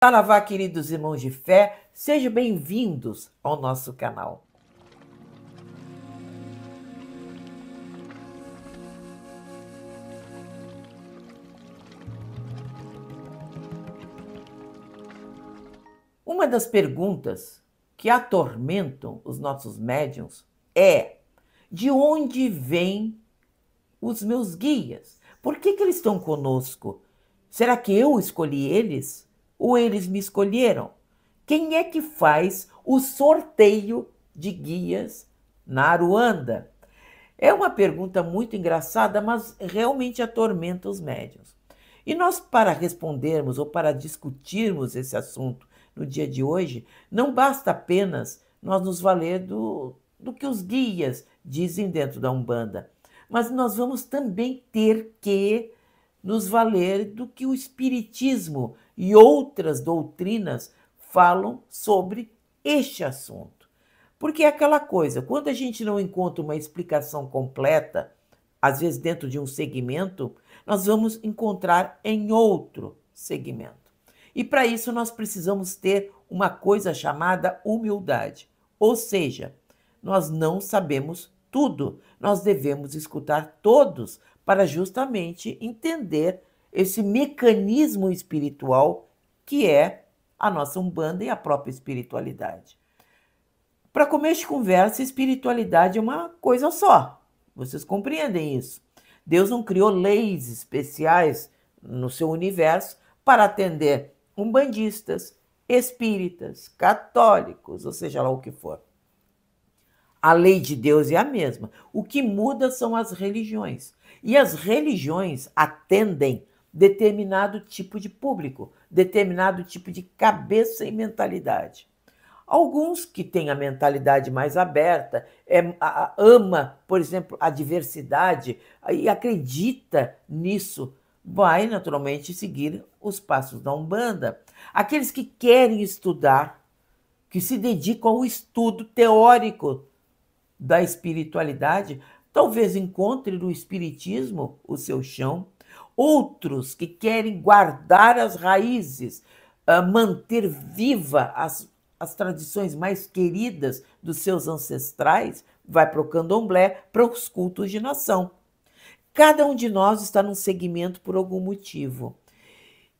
Saravá, queridos irmãos de fé, sejam bem-vindos ao nosso canal. Uma das perguntas que atormentam os nossos médiuns é: de onde vêm os meus guias? Por que eles estão conosco? Será que eu escolhi eles? Ou eles me escolheram? Quem é que faz o sorteio de guias na Aruanda? É uma pergunta muito engraçada, mas realmente atormenta os médiuns. E nós, para respondermos ou para discutirmos esse assunto no dia de hoje, não basta apenas nós nos valer do que os guias dizem dentro da Umbanda, mas nós vamos também ter que nos valer do que o Espiritismo e outras doutrinas falam sobre este assunto. Porque é aquela coisa, quando a gente não encontra uma explicação completa, às vezes dentro de um segmento, nós vamos encontrar em outro segmento. E para isso nós precisamos ter uma coisa chamada humildade. Ou seja, nós não sabemos tudo, nós devemos escutar todos para justamente entender esse mecanismo espiritual que é a nossa Umbanda e a própria espiritualidade. Para começo de conversa, espiritualidade é uma coisa só. Vocês compreendem isso? Deus não criou leis especiais no seu universo para atender umbandistas, espíritas, católicos, ou seja lá o que for. A lei de Deus é a mesma. O que muda são as religiões. E as religiões atendem determinado tipo de público, determinado tipo de cabeça e mentalidade. Alguns que têm a mentalidade mais aberta, ama, por exemplo, a diversidade e acredita nisso, vai naturalmente seguir os passos da Umbanda. Aqueles que querem estudar, que se dedicam ao estudo teórico da espiritualidade, talvez encontrem no Espiritismo o seu chão. Outros que querem guardar as raízes, manter viva as tradições mais queridas dos seus ancestrais, vai para o candomblé, para os cultos de nação. Cada um de nós está num segmento por algum motivo.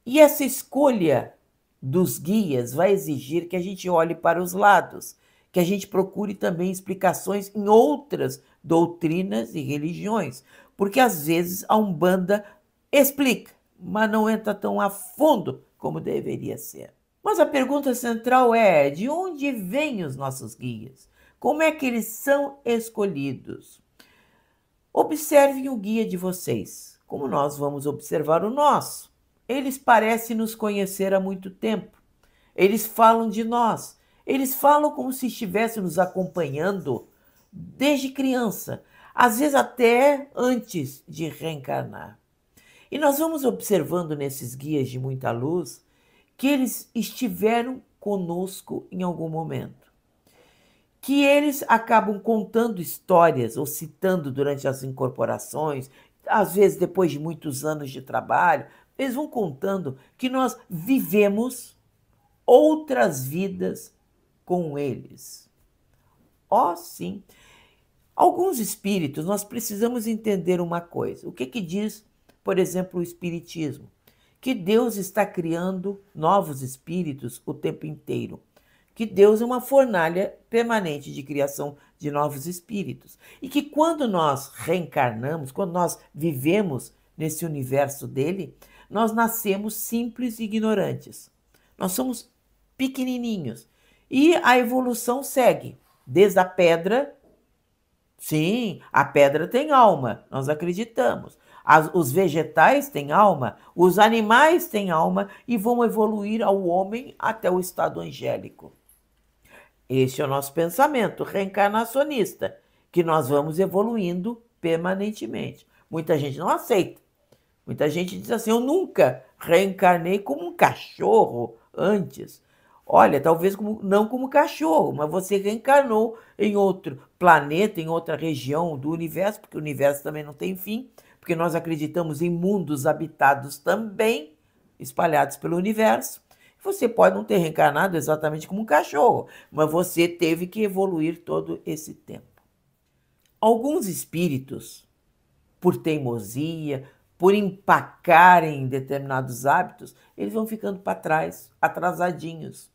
E essa escolha dos guias vai exigir que a gente olhe para os lados, que a gente procure também explicações em outras doutrinas e religiões, porque às vezes a Umbanda explica, mas não entra tão a fundo como deveria ser. Mas a pergunta central é: de onde vêm os nossos guias? Como é que eles são escolhidos? Observem o guia de vocês, como nós vamos observar o nosso. Eles parecem nos conhecer há muito tempo. Eles falam de nós. Eles falam como se estivessem nos acompanhando desde criança, às vezes até antes de reencarnar. E nós vamos observando nesses guias de muita luz que eles estiveram conosco em algum momento, que eles acabam contando histórias ou citando durante as incorporações, às vezes depois de muitos anos de trabalho, eles vão contando que nós vivemos outras vidas com eles. Sim. Alguns espíritos, nós precisamos entender uma coisa. O que diz, por exemplo, o Espiritismo? Que Deus está criando novos espíritos o tempo inteiro. Que Deus é uma fornalha permanente de criação de novos espíritos. E que quando nós reencarnamos, quando nós vivemos nesse universo dele, nós nascemos simples e ignorantes. Nós somos pequenininhos. E a evolução segue. Desde a pedra, sim, a pedra tem alma, nós acreditamos. Os vegetais têm alma, os animais têm alma e vão evoluir ao homem até o estado angélico. Esse é o nosso pensamento reencarnacionista, que nós vamos evoluindo permanentemente. Muita gente não aceita. Muita gente diz assim: eu nunca reencarnei como um cachorro antes. Olha, talvez não como cachorro, mas você reencarnou em outro planeta, em outra região do universo, porque o universo também não tem fim, porque nós acreditamos em mundos habitados também, espalhados pelo universo. Você pode não ter reencarnado exatamente como um cachorro, mas você teve que evoluir todo esse tempo. Alguns espíritos, por teimosia, por empacarem em determinados hábitos, eles vão ficando para trás, atrasadinhos.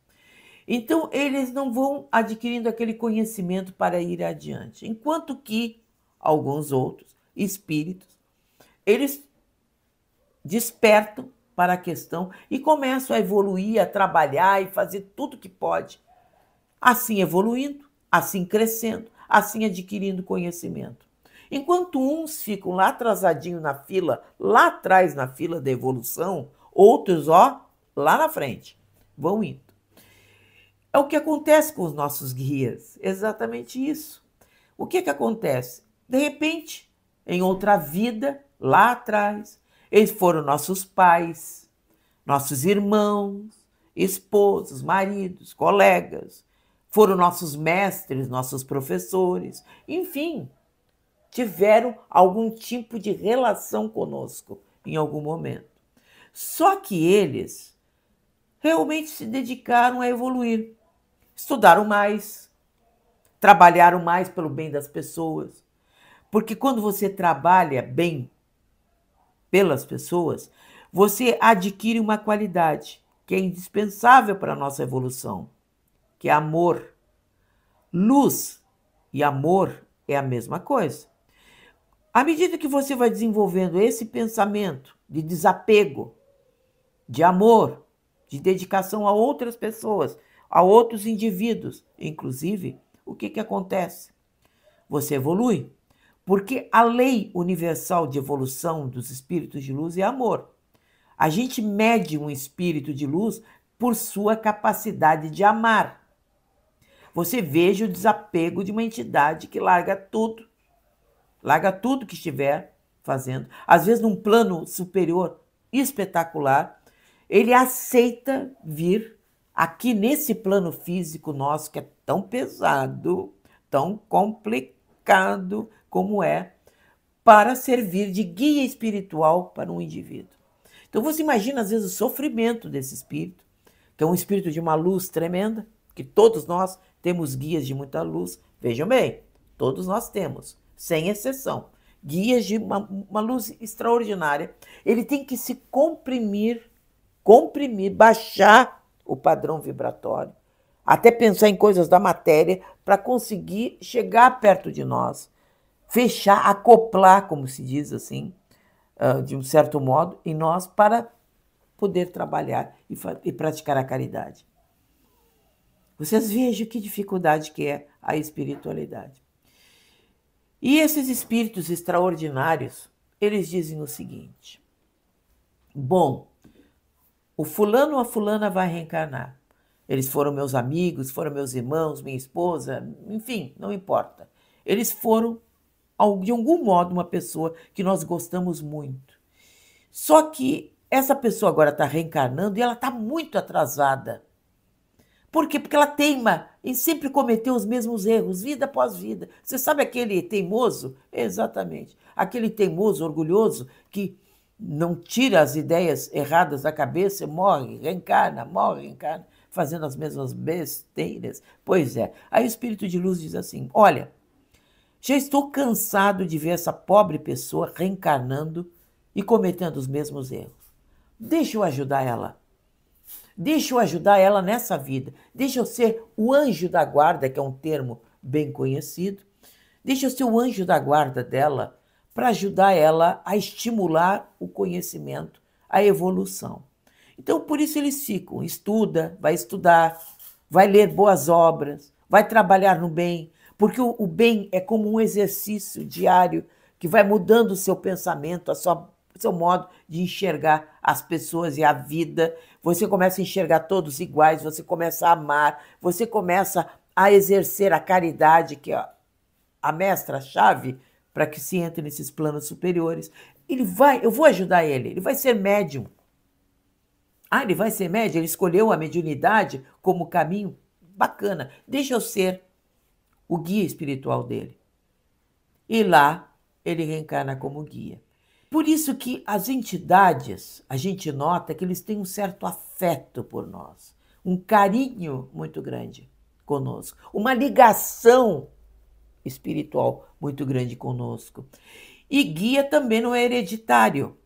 Então, eles não vão adquirindo aquele conhecimento para ir adiante. Enquanto que alguns outros espíritos, eles despertam para a questão e começam a evoluir, a trabalhar e fazer tudo que pode. Assim evoluindo, assim crescendo, assim adquirindo conhecimento. Enquanto uns ficam lá atrasadinho na fila, lá atrás na fila da evolução, outros, ó, lá na frente, vão indo. É o que acontece com os nossos guias, exatamente isso. O que acontece? De repente, em outra vida, lá atrás, eles foram nossos pais, nossos irmãos, esposos, maridos, colegas, foram nossos mestres, nossos professores, enfim, tiveram algum tipo de relação conosco em algum momento. Só que eles realmente se dedicaram a evoluir, estudaram mais, trabalharam mais pelo bem das pessoas. Porque quando você trabalha bem pelas pessoas, você adquire uma qualidade que é indispensável para a nossa evolução, que é amor. Luz e amor é a mesma coisa. À medida que você vai desenvolvendo esse pensamento de desapego, de amor, de dedicação a outras pessoas, a outros indivíduos, inclusive, o que acontece? Você evolui, porque a lei universal de evolução dos espíritos de luz é amor. A gente mede um espírito de luz por sua capacidade de amar. Você veja o desapego de uma entidade que larga tudo que estiver fazendo, às vezes num plano superior espetacular, ele aceita vir aqui nesse plano físico nosso, que é tão pesado, tão complicado como é, para servir de guia espiritual para um indivíduo. Então você imagina, às vezes, o sofrimento desse espírito, que é um espírito de uma luz tremenda, que todos nós temos guias de muita luz. Vejam bem, todos nós temos, sem exceção, guias de uma luz extraordinária. Ele tem que se comprimir, baixar o padrão vibratório, até pensar em coisas da matéria para conseguir chegar perto de nós, fechar, acoplar, como se diz assim, de um certo modo, em nós para poder trabalhar e praticar a caridade. Vocês vejam que dificuldade que é a espiritualidade. E esses espíritos extraordinários, eles dizem o seguinte: bom, o fulano ou a fulana vai reencarnar. Eles foram meus amigos, foram meus irmãos, minha esposa, enfim, não importa. Eles foram, de algum modo, uma pessoa que nós gostamos muito. Só que essa pessoa agora está reencarnando e ela está muito atrasada. Por quê? Porque ela teima em sempre cometer os mesmos erros, vida após vida. Você sabe aquele teimoso? Exatamente. Aquele teimoso, orgulhoso, que não tira as ideias erradas da cabeça, morre, reencarna, fazendo as mesmas besteiras. Pois é. Aí o Espírito de Luz diz assim: olha, já estou cansado de ver essa pobre pessoa reencarnando e cometendo os mesmos erros. Deixa eu ajudar ela. Deixa eu ajudar ela nessa vida. Deixa eu ser o anjo da guarda, que é um termo bem conhecido. Deixa eu ser o anjo da guarda dela para ajudar ela a estimular o conhecimento, a evolução. Então, por isso eles ficam, vai estudar, vai ler boas obras, vai trabalhar no bem, porque o bem é como um exercício diário que vai mudando o seu pensamento, o seu modo de enxergar as pessoas e a vida. Você começa a enxergar todos iguais, você começa a amar, você começa a exercer a caridade, que é a mestra-chave para que se entre nesses planos superiores. Eu vou ajudar ele vai ser médium. Ah, ele vai ser médium? Ele escolheu a mediunidade como caminho? Bacana, deixa eu ser o guia espiritual dele. E lá ele reencarna como guia. Por isso que as entidades, a gente nota que eles têm um certo afeto por nós, um carinho muito grande conosco, uma ligação espiritual muito grande conosco. E guia também não é hereditário.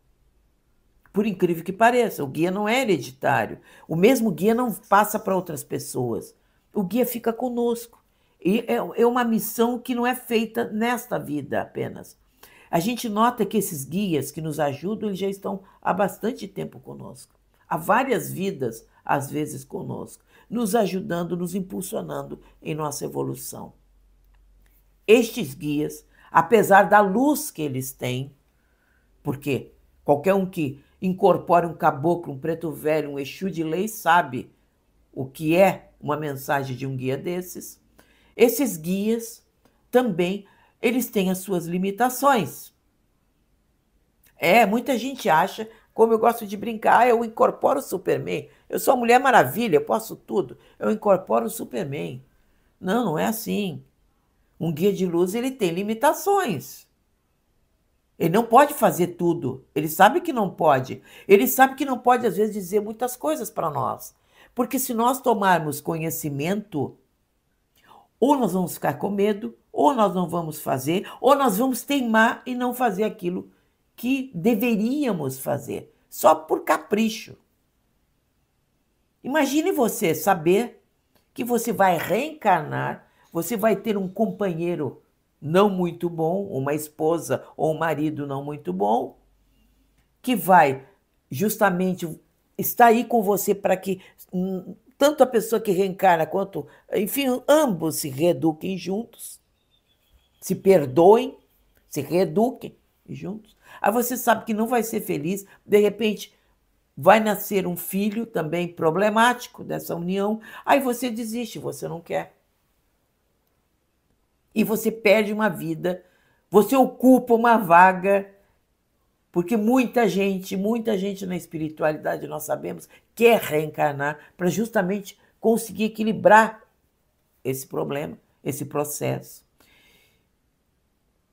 Por incrível que pareça, o guia não é hereditário. O mesmo guia não passa para outras pessoas. O guia fica conosco. E é uma missão que não é feita nesta vida apenas. A gente nota que esses guias que nos ajudam, eles já estão há bastante tempo conosco. Há várias vidas, às vezes, conosco, nos ajudando, nos impulsionando em nossa evolução. Estes guias, apesar da luz que eles têm, porque qualquer um que incorpore um caboclo, um preto velho, um exu de lei, sabe o que é uma mensagem de um guia desses. Esses guias também, eles têm as suas limitações. Muita gente acha, como eu gosto de brincar, eu incorporo o Superman, eu sou a Mulher Maravilha, eu posso tudo, eu incorporo o Superman. Não, não é assim. Um guia de luz, ele tem limitações. Ele não pode fazer tudo. Ele sabe que não pode. Ele sabe que não pode, às vezes, dizer muitas coisas para nós. Porque se nós tomarmos conhecimento, ou nós vamos ficar com medo, ou nós não vamos fazer, ou nós vamos teimar e não fazer aquilo que deveríamos fazer, só por capricho. Imagine você saber que você vai reencarnar, você vai ter um companheiro não muito bom, uma esposa ou um marido não muito bom, que vai justamente estar aí com você para que tanto a pessoa que reencarna quanto, enfim, ambos se reeduquem juntos, se perdoem, se reeduquem juntos. Aí você sabe que não vai ser feliz, de repente vai nascer um filho também problemático dessa união, aí você desiste, você não quer. E você perde uma vida, você ocupa uma vaga, porque muita gente na espiritualidade, nós sabemos, quer reencarnar para justamente conseguir equilibrar esse problema, esse processo.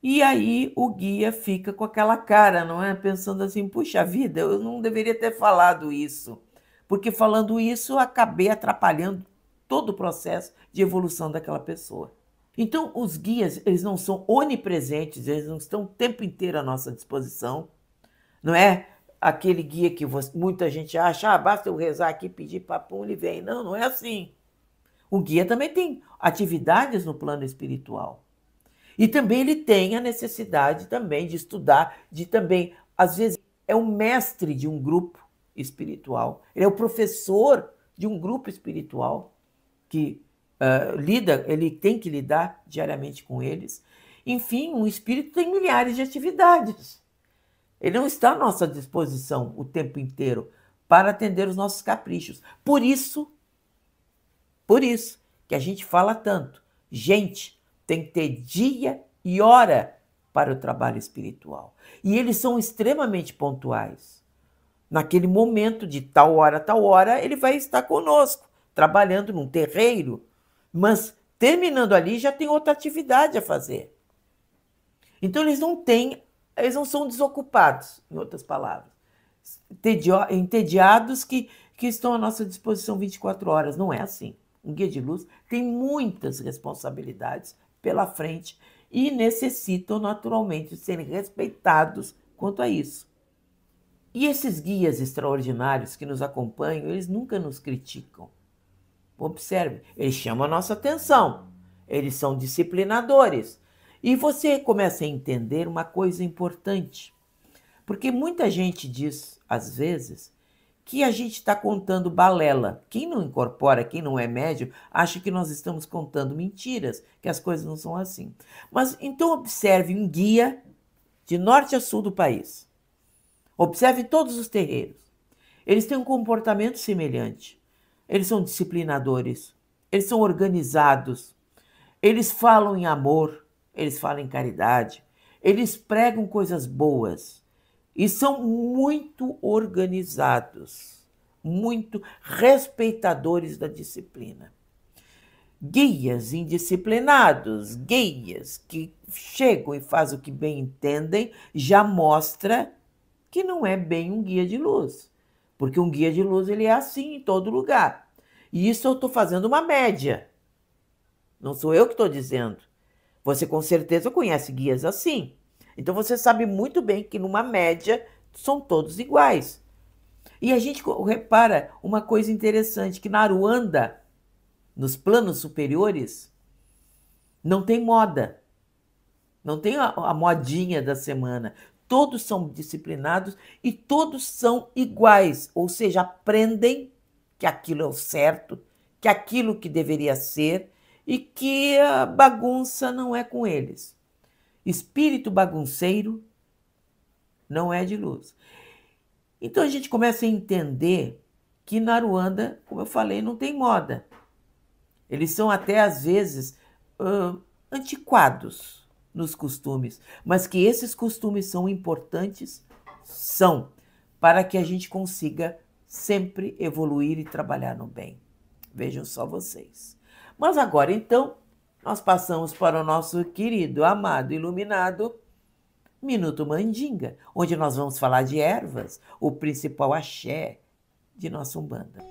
E aí o guia fica com aquela cara, não é? Pensando assim, puxa vida, eu não deveria ter falado isso, porque falando isso eu acabei atrapalhando todo o processo de evolução daquela pessoa. Então, os guias, eles não são onipresentes, eles não estão o tempo inteiro à nossa disposição. Não é aquele guia que muita gente acha, basta eu rezar aqui, pedir papum, ele vem. Não, não é assim. O guia também tem atividades no plano espiritual. E também ele tem a necessidade também de estudar, de também, às vezes, é um mestre de um grupo espiritual, ele é o professor de um grupo espiritual que ele tem que lidar diariamente com eles. Enfim, um espírito tem milhares de atividades. Ele não está à nossa disposição o tempo inteiro para atender os nossos caprichos. Por isso que a gente fala tanto. Gente, tem que ter dia e hora para o trabalho espiritual. E eles são extremamente pontuais. Naquele momento de tal hora, ele vai estar conosco, trabalhando num terreiro, mas terminando ali já tem outra atividade a fazer. Então eles não são desocupados, em outras palavras, entediados que estão à nossa disposição 24 horas. Não é assim. Um guia de luz tem muitas responsabilidades pela frente e necessitam naturalmente serem respeitados quanto a isso. E esses guias extraordinários que nos acompanham, eles nunca nos criticam. Observe, eles chamam a nossa atenção, eles são disciplinadores. E você começa a entender uma coisa importante, porque muita gente diz, às vezes, que a gente está contando balela. Quem não incorpora, quem não é médium, acha que nós estamos contando mentiras, que as coisas não são assim. Mas então observe um guia de norte a sul do país. Observe todos os terreiros. Eles têm um comportamento semelhante. Eles são disciplinadores, eles são organizados, eles falam em amor, eles falam em caridade, eles pregam coisas boas e são muito organizados, muito respeitadores da disciplina. Guias indisciplinados, guias que chegam e fazem o que bem entendem, já mostra que não é bem um guia de luz. Porque um guia de luz ele é assim em todo lugar. E isso eu estou fazendo uma média. Não sou eu que estou dizendo. Você com certeza conhece guias assim. Então você sabe muito bem que numa média são todos iguais. E a gente repara uma coisa interessante, que na Aruanda, nos planos superiores, não tem moda. Não tem a modinha da semana. Todos são disciplinados e todos são iguais. Ou seja, aprendem que aquilo é o certo, que aquilo que deveria ser e que a bagunça não é com eles. Espírito bagunceiro não é de luz. Então a gente começa a entender que na Aruanda, como eu falei, não tem moda. Eles são até às vezes antiquados nos costumes, mas que esses costumes são importantes, são, para que a gente consiga sempre evoluir e trabalhar no bem. Vejam só vocês. Mas agora, então, nós passamos para o nosso querido, amado, iluminado Minuto Mandinga, onde nós vamos falar de ervas, o principal axé de nossa Umbanda.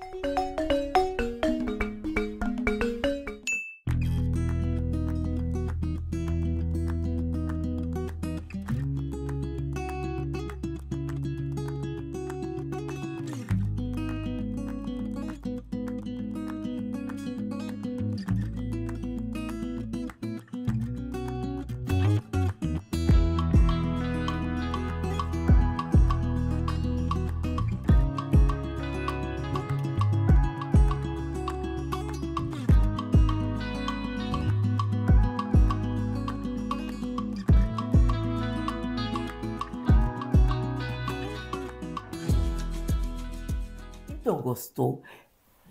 Então, gostou?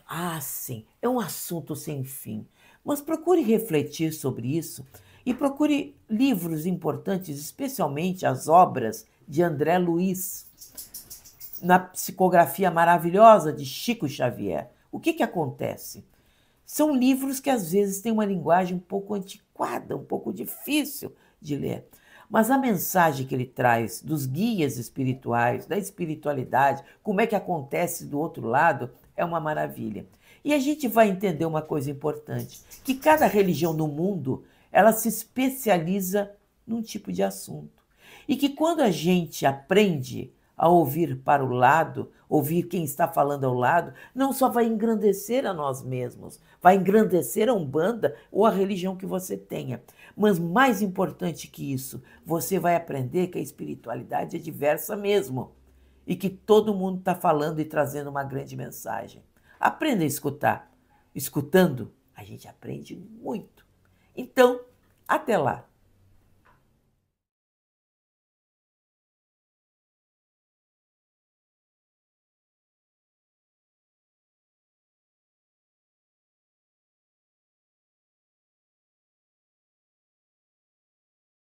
Ah, sim, é um assunto sem fim. Mas procure refletir sobre isso e procure livros importantes, especialmente as obras de André Luiz, na psicografia maravilhosa de Chico Xavier. O que acontece? São livros que às vezes têm uma linguagem um pouco antiquada, um pouco difícil de ler. Mas a mensagem que ele traz dos guias espirituais, da espiritualidade, como é que acontece do outro lado, é uma maravilha. E a gente vai entender uma coisa importante, que cada religião no mundo, ela se especializa num tipo de assunto. E que quando a gente aprende a ouvir para o lado, ouvir quem está falando ao lado, não só vai engrandecer a nós mesmos, vai engrandecer a Umbanda ou a religião que você tenha. Mas mais importante que isso, você vai aprender que a espiritualidade é diversa mesmo e que todo mundo está falando e trazendo uma grande mensagem. Aprenda a escutar. Escutando, a gente aprende muito. Então, até lá!